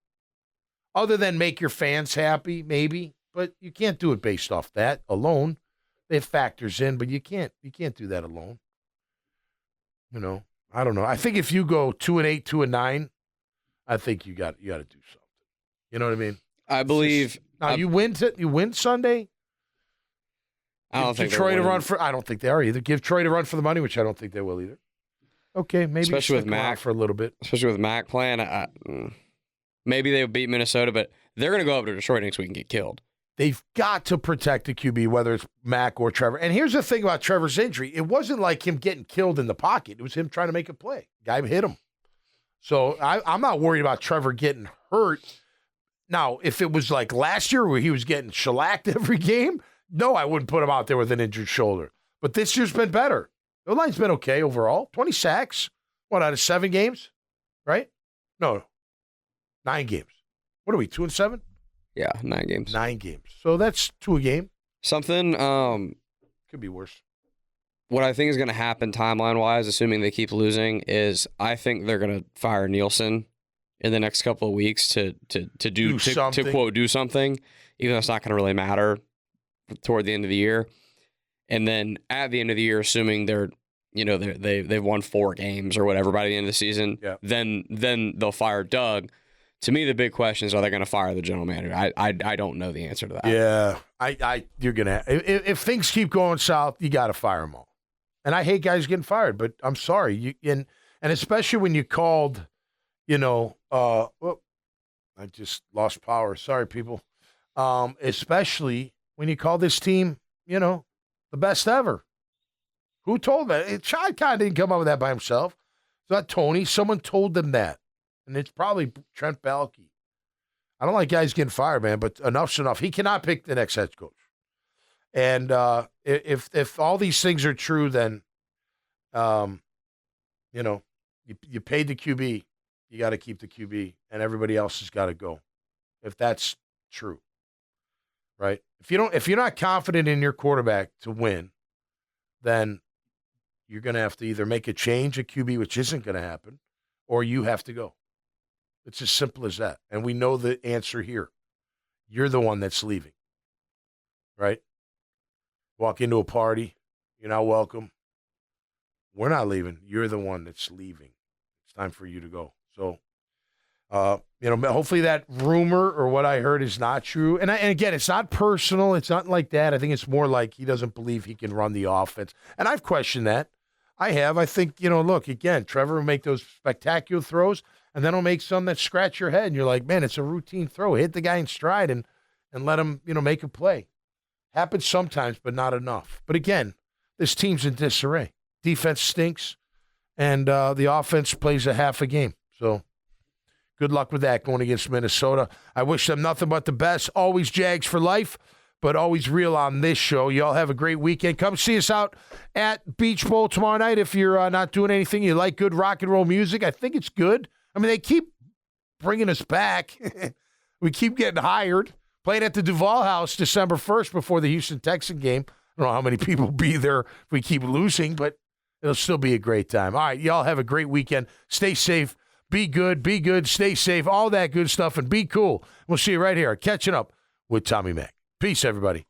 Other than make your fans happy, maybe. But you can't do it based off that alone. It factors in, but you can't do that alone. I don't know. I think if you go 2-8, 2-9, I think you got to do something. You know what I mean? I believe. You win Sunday. I don't think Detroit a run for. I don't think they are either. Give Detroit a run for the money, which I don't think they will either. Okay, maybe especially with Mac for a little bit. Especially with Mac playing, maybe they'll beat Minnesota, but they're going to go up to Detroit next week and get killed. They've got to protect the QB, whether it's Mac or Trevor. And here's the thing about Trevor's injury: it wasn't like him getting killed in the pocket; it was him trying to make a play. Guy hit him. So I'm not worried about Trevor getting hurt. Now, if it was like last year where he was getting shellacked every game, no, I wouldn't put him out there with an injured shoulder. But this year's been better. The line's been okay overall. 20 sacks. What, out of 7 games? Right? No. 9 games. What are we, 2-7? Yeah, 9 games. 9 games. So that's 2 a game. Something could be worse. What I think is going to happen timeline-wise, assuming they keep losing, is I think they're going to fire Nielsen in the next couple of weeks to quote do something, even though it's not going to really matter toward the end of the year. And then at the end of the year, assuming they've won 4 games or whatever by the end of the season, then they'll fire Doug. To me, the big question is, are they going to fire the general manager? I don't know the answer to that. Yeah, you're gonna if things keep going south, you got to fire them all. And I hate guys getting fired, but I'm sorry. And And especially when you called, I just lost power. Sorry, people. Especially when you called this team, the best ever. Who told that? Chad kind of didn't come up with that by himself. It's not Tony. Someone told them that. And it's probably Trent Baalke. I don't like guys getting fired, man, but enough's enough. He cannot pick the next head coach. And if all these things are true, then, you paid the QB. You got to keep the QB, and everybody else has got to go. If that's true, right? If you're not confident in your quarterback to win, then you're going to have to either make a change at QB, which isn't going to happen, or you have to go. It's as simple as that. And we know the answer here. You're the one that's leaving, right? Walk into a party, you're not welcome. We're not leaving. You're the one that's leaving. It's time for you to go. So, hopefully that rumor or what I heard is not true. And again, it's not personal. It's not like that. I think it's more like he doesn't believe he can run the offense. And I've questioned that. I have. I think, look, again, Trevor will make those spectacular throws, and then he'll make some that scratch your head. And you're like, man, it's a routine throw. Hit the guy in stride and let him, make a play. Happens sometimes, but not enough. But again, this team's in disarray. Defense stinks, and the offense plays a half a game. So good luck with that going against Minnesota. I wish them nothing but the best. Always Jags for life, but always real on this show. You all have a great weekend. Come see us out at Beach Bowl tomorrow night if you're not doing anything. You like good rock and roll music. I think it's good. I mean, they keep bringing us back. We keep getting hired. Playing at the Duval House December 1st before the Houston Texan game. I don't know how many people will be there if we keep losing, but it'll still be a great time. All right, y'all have a great weekend. Stay safe. Be good, stay safe, all that good stuff, and be cool. We'll see you right here. Catching up with Tommy Mack. Peace, everybody.